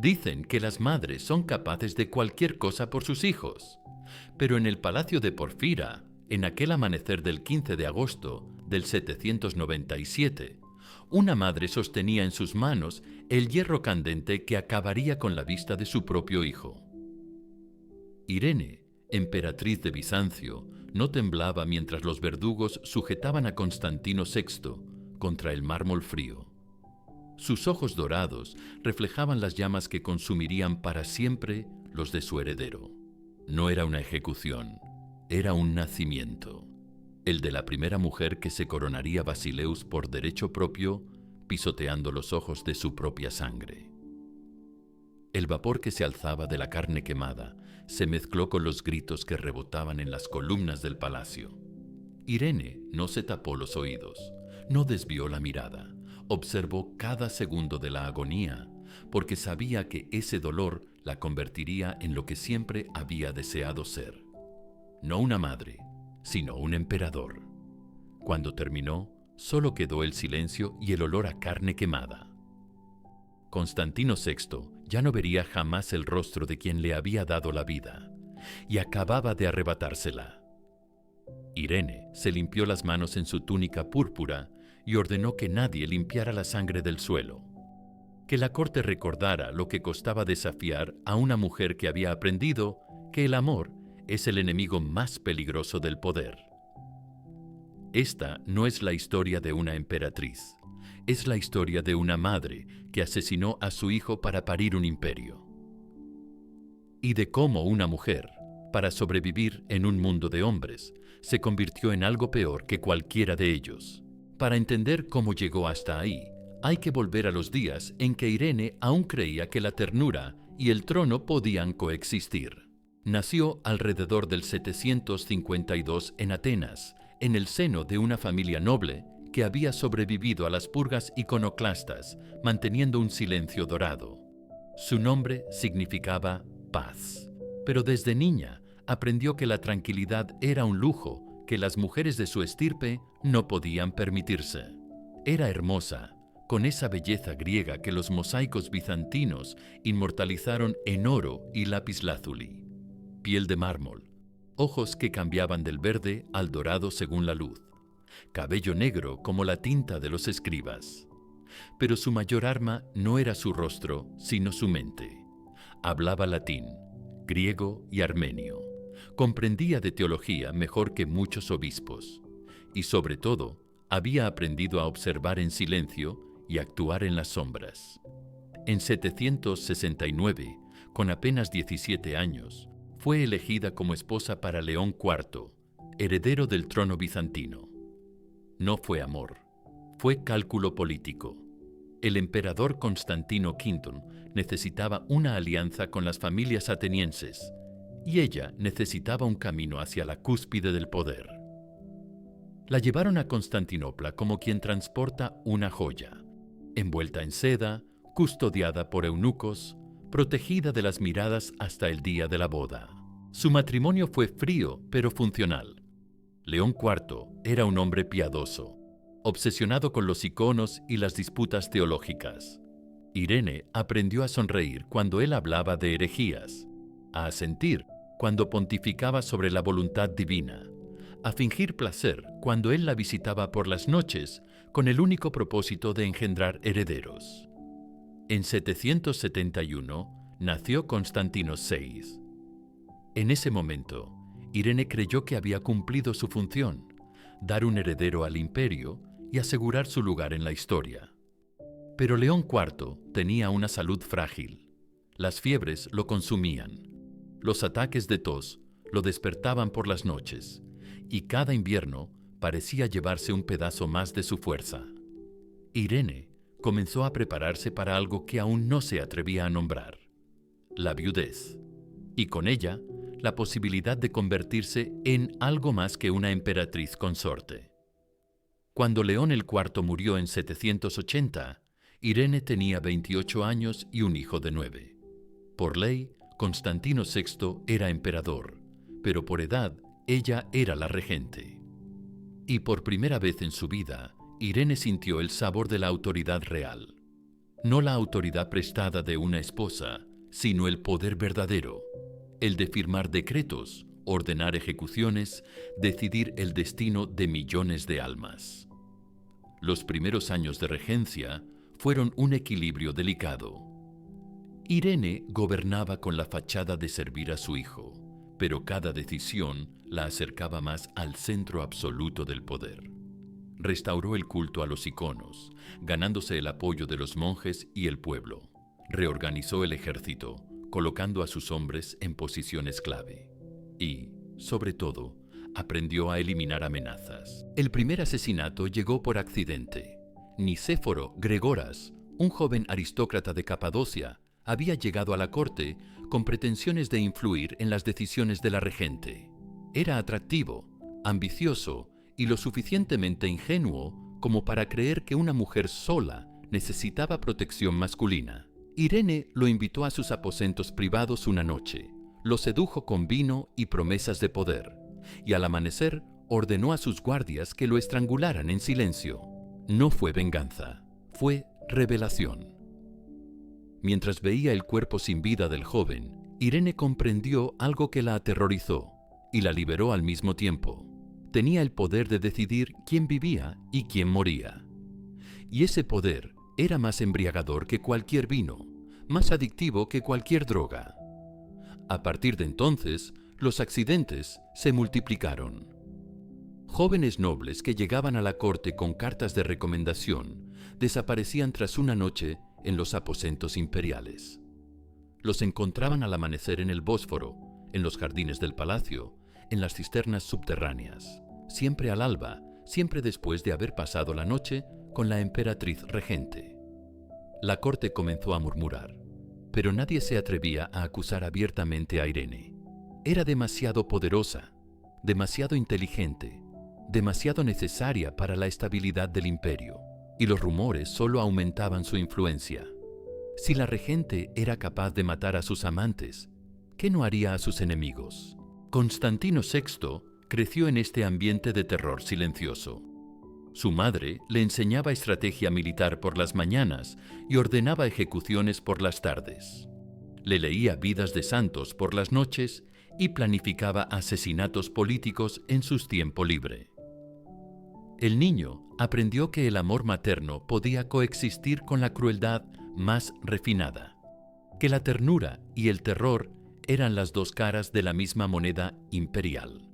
Dicen que las madres son capaces de cualquier cosa por sus hijos. Pero en el palacio de Porfira, en aquel amanecer del 15 de agosto del 797, una madre sostenía en sus manos el hierro candente que acabaría con la vista de su propio hijo. Irene, emperatriz de Bizancio, no temblaba mientras los verdugos sujetaban a Constantino VI contra el mármol frío. Sus ojos dorados reflejaban las llamas que consumirían para siempre los de su heredero. No era una ejecución, era un nacimiento, el de la primera mujer que se coronaría Basileus por derecho propio, pisoteando los ojos de su propia sangre. El vapor que se alzaba de la carne quemada se mezcló con los gritos que rebotaban en las columnas del palacio. Irene no se tapó los oídos, no desvió la mirada, observó cada segundo de la agonía, porque sabía que ese dolor la convertiría en lo que siempre había deseado ser. No una madre, sino un emperador. Cuando terminó, solo quedó el silencio y el olor a carne quemada. Constantino VI ya no vería jamás el rostro de quien le había dado la vida, y acababa de arrebatársela. Irene se limpió las manos en su túnica púrpura y ordenó que nadie limpiara la sangre del suelo. Que la corte recordara lo que costaba desafiar a una mujer que había aprendido que el amor es el enemigo más peligroso del poder. Esta no es la historia de una emperatriz, es la historia de una madre que asesinó a su hijo para parir un imperio. Y de cómo una mujer, para sobrevivir en un mundo de hombres, se convirtió en algo peor que cualquiera de ellos. Para entender cómo llegó hasta ahí, hay que volver a los días en que Irene aún creía que la ternura y el trono podían coexistir. Nació alrededor del 752 en Atenas, en el seno de una familia noble que había sobrevivido a las purgas iconoclastas, manteniendo un silencio dorado. Su nombre significaba paz. Pero desde niña aprendió que la tranquilidad era un lujo que las mujeres de su estirpe no podían permitirse. Era hermosa, con esa belleza griega que los mosaicos bizantinos inmortalizaron en oro y lapislázuli. Piel de mármol, ojos que cambiaban del verde al dorado según la luz, cabello negro como la tinta de los escribas. Pero su mayor arma no era su rostro, sino su mente. Hablaba latín, griego y armenio. Comprendía de teología mejor que muchos obispos. Y sobre todo, había aprendido a observar en silencio y actuar en las sombras. En 769, con apenas 17 años, fue elegida como esposa para León IV, heredero del trono bizantino. No fue amor, fue cálculo político. El emperador Constantino V necesitaba una alianza con las familias atenienses, y ella necesitaba un camino hacia la cúspide del poder. La llevaron a Constantinopla como quien transporta una joya, envuelta en seda, custodiada por eunucos, protegida de las miradas hasta el día de la boda. Su matrimonio fue frío pero funcional. León IV era un hombre piadoso, obsesionado con los iconos y las disputas teológicas. Irene aprendió a sonreír cuando él hablaba de herejías, a asentir cuando pontificaba sobre la voluntad divina, a fingir placer cuando él la visitaba por las noches con el único propósito de engendrar herederos. En 771 nació Constantino VI. En ese momento, Irene creyó que había cumplido su función, dar un heredero al imperio y asegurar su lugar en la historia. Pero León IV tenía una salud frágil. Las fiebres lo consumían. Los ataques de tos lo despertaban por las noches, y cada invierno parecía llevarse un pedazo más de su fuerza. Irene comenzó a prepararse para algo que aún no se atrevía a nombrar: la viudez, y con ella la posibilidad de convertirse en algo más que una emperatriz consorte. Cuando León el IV murió en 780, Irene tenía 28 años y un hijo de 9. Por ley, Constantino VI era emperador, pero por edad ella era la regente. Y por primera vez en su vida, Irene sintió el sabor de la autoridad real. No la autoridad prestada de una esposa, sino el poder verdadero, el de firmar decretos, ordenar ejecuciones, decidir el destino de millones de almas. Los primeros años de regencia fueron un equilibrio delicado. Irene gobernaba con la fachada de servir a su hijo, pero cada decisión la acercaba más al centro absoluto del poder. Restauró el culto a los iconos, ganándose el apoyo de los monjes y el pueblo. Reorganizó el ejército, colocando a sus hombres en posiciones clave. Y, sobre todo, aprendió a eliminar amenazas. El primer asesinato llegó por accidente. Nicéforo Gregoras, un joven aristócrata de Capadocia, había llegado a la corte con pretensiones de influir en las decisiones de la regente. Era atractivo, ambicioso y lo suficientemente ingenuo como para creer que una mujer sola necesitaba protección masculina. Irene lo invitó a sus aposentos privados una noche, lo sedujo con vino y promesas de poder, y al amanecer ordenó a sus guardias que lo estrangularan en silencio. No fue venganza, fue revelación. Mientras veía el cuerpo sin vida del joven, Irene comprendió algo que la aterrorizó y la liberó al mismo tiempo. Tenía el poder de decidir quién vivía y quién moría. Y ese poder era más embriagador que cualquier vino, más adictivo que cualquier droga. A partir de entonces, los accidentes se multiplicaron. Jóvenes nobles que llegaban a la corte con cartas de recomendación desaparecían tras una noche en los aposentos imperiales. Los encontraban al amanecer en el Bósforo, en los jardines del palacio, en las cisternas subterráneas, siempre al alba, siempre después de haber pasado la noche con la emperatriz regente. La corte comenzó a murmurar, pero nadie se atrevía a acusar abiertamente a Irene. Era demasiado poderosa, demasiado inteligente, demasiado necesaria para la estabilidad del imperio, y los rumores solo aumentaban su influencia. Si la regente era capaz de matar a sus amantes, ¿qué no haría a sus enemigos? Constantino VI creció en este ambiente de terror silencioso. Su madre le enseñaba estrategia militar por las mañanas y ordenaba ejecuciones por las tardes. Le leía vidas de santos por las noches y planificaba asesinatos políticos en su tiempo libre. El niño aprendió que el amor materno podía coexistir con la crueldad más refinada, que la ternura y el terror eran las dos caras de la misma moneda imperial.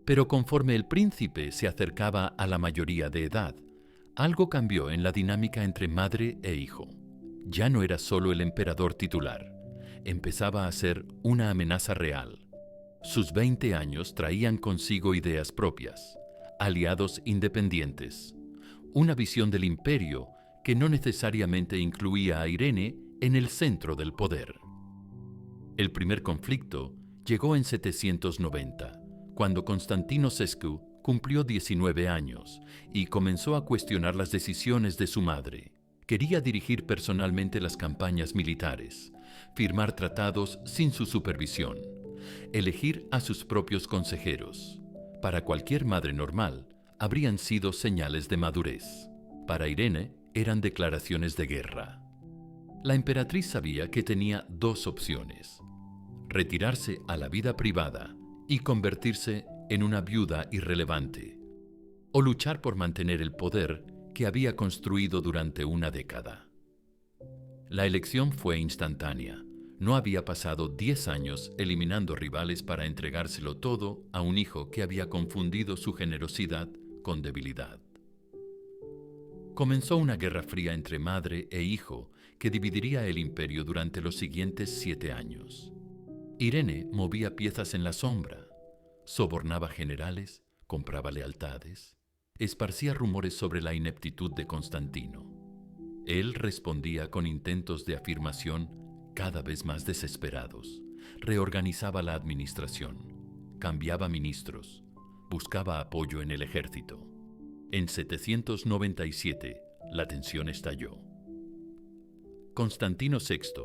Pero conforme el príncipe se acercaba a la mayoría de edad, algo cambió en la dinámica entre madre e hijo. Ya no era solo el emperador titular, empezaba a ser una amenaza real. Sus 20 años traían consigo ideas propias, aliados independientes, una visión del imperio que no necesariamente incluía a Irene en el centro del poder. El primer conflicto llegó en 790, cuando Constantino VI cumplió 19 años y comenzó a cuestionar las decisiones de su madre. Quería dirigir personalmente las campañas militares, firmar tratados sin su supervisión, elegir a sus propios consejeros. Para cualquier madre normal, habrían sido señales de madurez. Para Irene, eran declaraciones de guerra. La emperatriz sabía que tenía dos opciones: retirarse a la vida privada y convertirse en una viuda irrelevante, o luchar por mantener el poder que había construido durante una década. La elección fue instantánea. No había pasado 10 años eliminando rivales para entregárselo todo a un hijo que había confundido su generosidad con debilidad. Comenzó una guerra fría entre madre e hijo que dividiría el imperio durante los siguientes 7 años. Irene movía piezas en la sombra, sobornaba generales, compraba lealtades, esparcía rumores sobre la ineptitud de Constantino. Él respondía con intentos de afirmación cada vez más desesperados, reorganizaba la administración, cambiaba ministros, buscaba apoyo en el ejército. En 797, la tensión estalló. Constantino VI,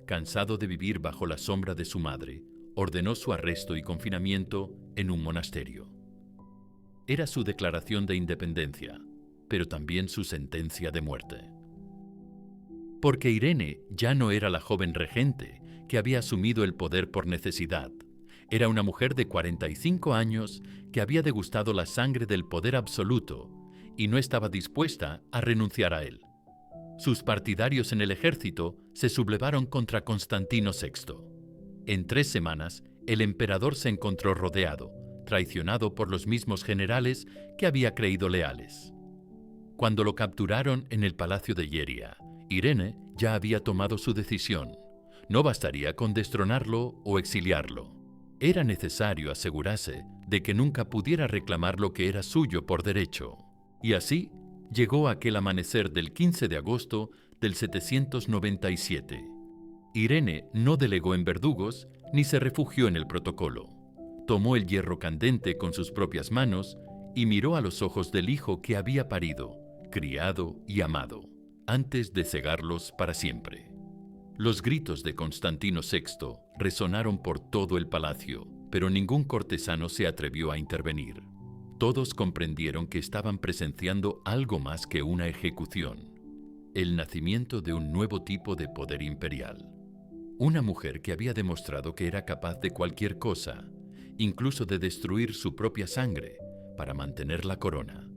cansado de vivir bajo la sombra de su madre, ordenó su arresto y confinamiento en un monasterio. Era su declaración de independencia, pero también su sentencia de muerte. porque Irene ya no era la joven regente que había asumido el poder por necesidad. Era una mujer de 45 años que había degustado la sangre del poder absoluto y no estaba dispuesta a renunciar a él. Sus partidarios en el ejército se sublevaron contra Constantino VI. En 3 semanas, el emperador se encontró rodeado, traicionado por los mismos generales que había creído leales. Cuando lo capturaron en el palacio de Ieria, Irene ya había tomado su decisión. No bastaría con destronarlo o exiliarlo. Era necesario asegurarse de que nunca pudiera reclamar lo que era suyo por derecho. Y así llegó aquel amanecer del 15 de agosto del 797. Irene no delegó en verdugos ni se refugió en el protocolo. Tomó el hierro candente con sus propias manos y miró a los ojos del hijo que había parido, criado y amado, antes de cegarlos para siempre. Los gritos de Constantino VI resonaron por todo el palacio, pero ningún cortesano se atrevió a intervenir. Todos comprendieron que estaban presenciando algo más que una ejecución, el nacimiento de un nuevo tipo de poder imperial. Una mujer que había demostrado que era capaz de cualquier cosa, incluso de destruir su propia sangre, para mantener la corona.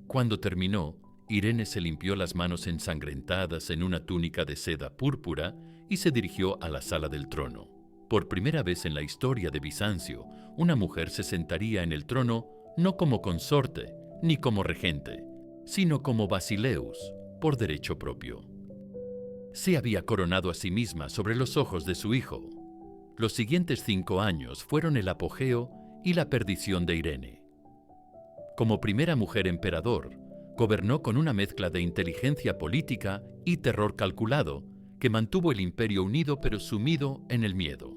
Cuando terminó, Irene se limpió las manos ensangrentadas en una túnica de seda púrpura y se dirigió a la sala del trono. Por primera vez en la historia de Bizancio, una mujer se sentaría en el trono no como consorte ni como regente, sino como basileus, por derecho propio. Se había coronado a sí misma sobre los ojos de su hijo. Los siguientes 5 años fueron el apogeo y la perdición de Irene. Como primera mujer emperador, gobernó con una mezcla de inteligencia política y terror calculado que mantuvo el imperio unido pero sumido en el miedo.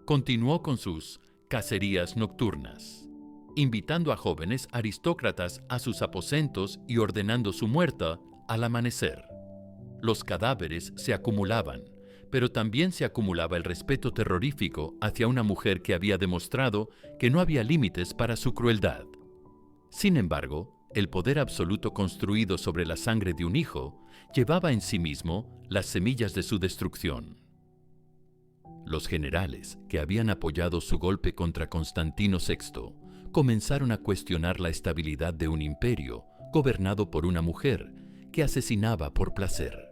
Continuó con sus cacerías nocturnas, invitando a jóvenes aristócratas a sus aposentos y ordenando su muerte al amanecer. Los cadáveres se acumulaban, pero también se acumulaba el respeto terrorífico hacia una mujer que había demostrado que no había límites para su crueldad. Sin embargo, el poder absoluto construido sobre la sangre de un hijo llevaba en sí mismo las semillas de su destrucción. Los generales que habían apoyado su golpe contra Constantino VI comenzaron a cuestionar la estabilidad de un imperio gobernado por una mujer que asesinaba por placer.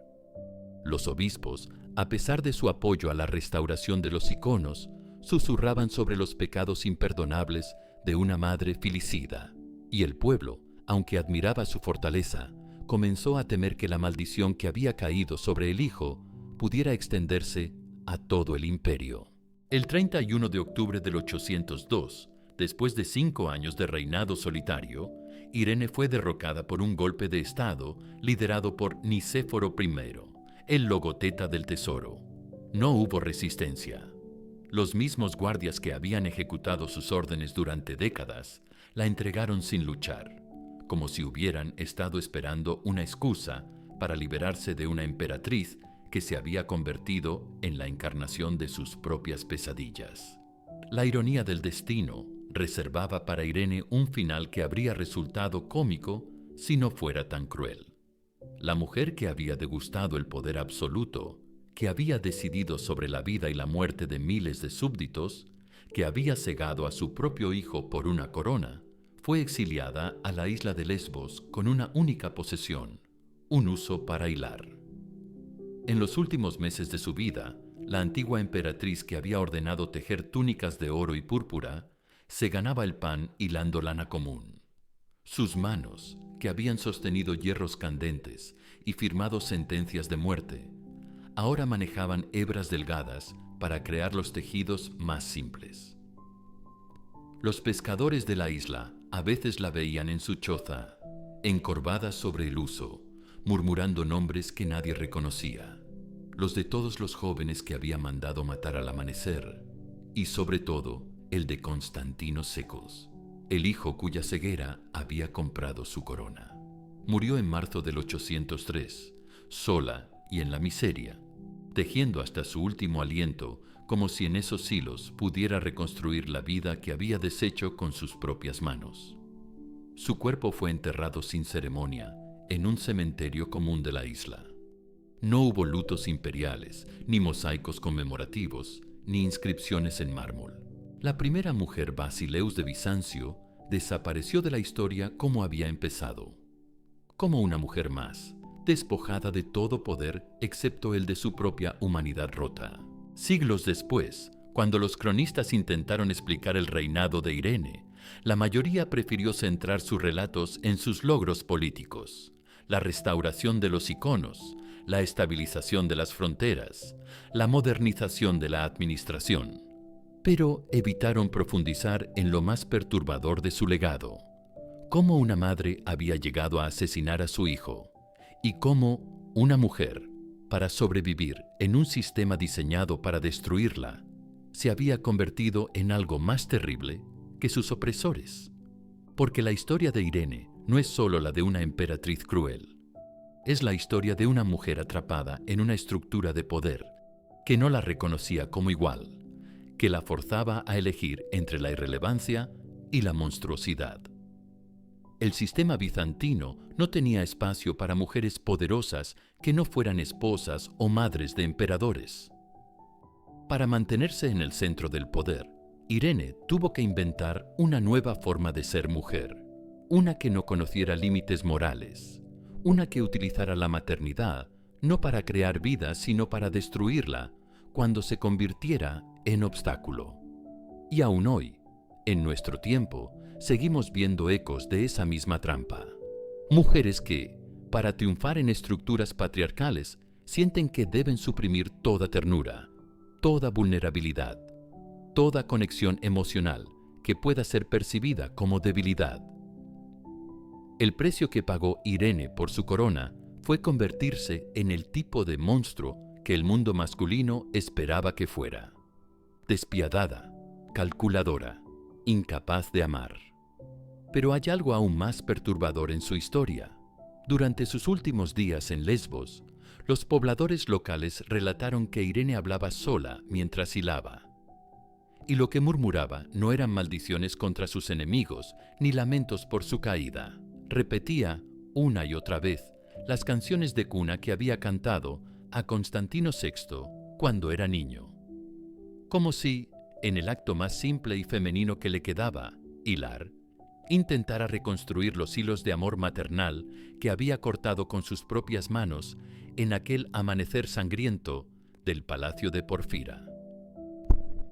Los obispos, a pesar de su apoyo a la restauración de los iconos, susurraban sobre los pecados imperdonables de una madre filicida, y el pueblo, aunque admiraba su fortaleza, comenzó a temer que la maldición que había caído sobre el hijo pudiera extenderse a todo el imperio. El 31 de octubre del 802, después de 5 años de reinado solitario, Irene fue derrocada por un golpe de estado liderado por Nicéforo I, el logoteta del tesoro. No hubo resistencia. Los mismos guardias que habían ejecutado sus órdenes durante décadas la entregaron sin luchar, como si hubieran estado esperando una excusa para liberarse de una emperatriz que se había convertido en la encarnación de sus propias pesadillas. La ironía del destino reservaba para Irene un final que habría resultado cómico si no fuera tan cruel. La mujer que había degustado el poder absoluto, que había decidido sobre la vida y la muerte de miles de súbditos, que había cegado a su propio hijo por una corona, fue exiliada a la isla de Lesbos con una única posesión, un uso para hilar. En los últimos meses de su vida, la antigua emperatriz que había ordenado tejer túnicas de oro y púrpura, se ganaba el pan hilando lana común. Sus manos, que habían sostenido hierros candentes y firmado sentencias de muerte, ahora manejaban hebras delgadas para crear los tejidos más simples. Los pescadores de la isla a veces la veían en su choza, encorvada sobre el huso, murmurando nombres que nadie reconocía, los de todos los jóvenes que había mandado matar al amanecer, y sobre todo el de Constantino Secos, el hijo cuya ceguera había comprado su corona. Murió en marzo del 803, sola y en la miseria, tejiendo hasta su último aliento, como si en esos hilos pudiera reconstruir la vida que había deshecho con sus propias manos. Su cuerpo fue enterrado sin ceremonia en un cementerio común de la isla. No hubo lutos imperiales, ni mosaicos conmemorativos, ni inscripciones en mármol. La primera mujer Basileus de Bizancio desapareció de la historia como había empezado, como una mujer más, despojada de todo poder excepto el de su propia humanidad rota. Siglos después, cuando los cronistas intentaron explicar el reinado de Irene, la mayoría prefirió centrar sus relatos en sus logros políticos, la restauración de los iconos, la estabilización de las fronteras, la modernización de la administración. Pero evitaron profundizar en lo más perturbador de su legado: cómo una madre había llegado a asesinar a su hijo y cómo una mujer, para sobrevivir en un sistema diseñado para destruirla, se había convertido en algo más terrible que sus opresores. Porque la historia de Irene no es solo la de una emperatriz cruel. Es la historia de una mujer atrapada en una estructura de poder que no la reconocía como igual, que la forzaba a elegir entre la irrelevancia y la monstruosidad. El sistema bizantino no tenía espacio para mujeres poderosas que no fueran esposas o madres de emperadores. Para mantenerse en el centro del poder, Irene tuvo que inventar una nueva forma de ser mujer, una que no conociera límites morales, una que utilizara la maternidad no para crear vida, sino para destruirla cuando se convirtiera en obstáculo. Y aún hoy, en nuestro tiempo, seguimos viendo ecos de esa misma trampa. Mujeres que, para triunfar en estructuras patriarcales, sienten que deben suprimir toda ternura, toda vulnerabilidad, toda conexión emocional que pueda ser percibida como debilidad. El precio que pagó Irene por su corona fue convertirse en el tipo de monstruo que el mundo masculino esperaba que fuera: despiadada, calculadora, incapaz de amar. Pero hay algo aún más perturbador en su historia. Durante sus últimos días en Lesbos, los pobladores locales relataron que Irene hablaba sola mientras hilaba. Y lo que murmuraba no eran maldiciones contra sus enemigos, ni lamentos por su caída. Repetía una y otra vez las canciones de cuna que había cantado a Constantino VI cuando era niño. Como si, en el acto más simple y femenino que le quedaba, hilar, intentara reconstruir los hilos de amor maternal que había cortado con sus propias manos en aquel amanecer sangriento del palacio de Porfira.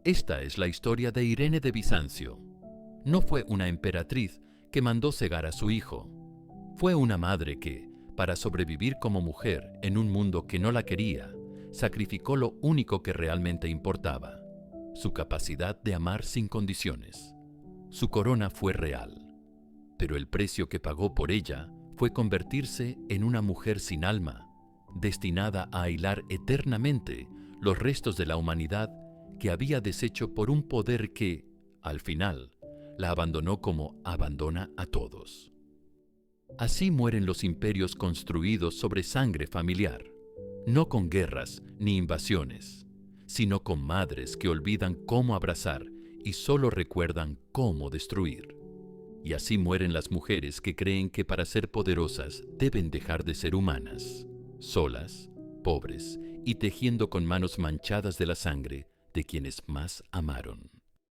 Esta es la historia de Irene de Bizancio. No fue una emperatriz que mandó cegar a su hijo. Fue una madre que, para sobrevivir como mujer en un mundo que no la quería, sacrificó lo único que realmente importaba: su capacidad de amar sin condiciones. Su corona fue real, pero el precio que pagó por ella fue convertirse en una mujer sin alma, destinada a hilar eternamente los restos de la humanidad que había deshecho por un poder que, al final, la abandonó como abandona a todos. Así mueren los imperios construidos sobre sangre familiar, no con guerras ni invasiones, sino con madres que olvidan cómo abrazar y solo recuerdan cómo destruir. Y así mueren las mujeres que creen que para ser poderosas deben dejar de ser humanas, solas, pobres y tejiendo con manos manchadas de la sangre de quienes más amaron.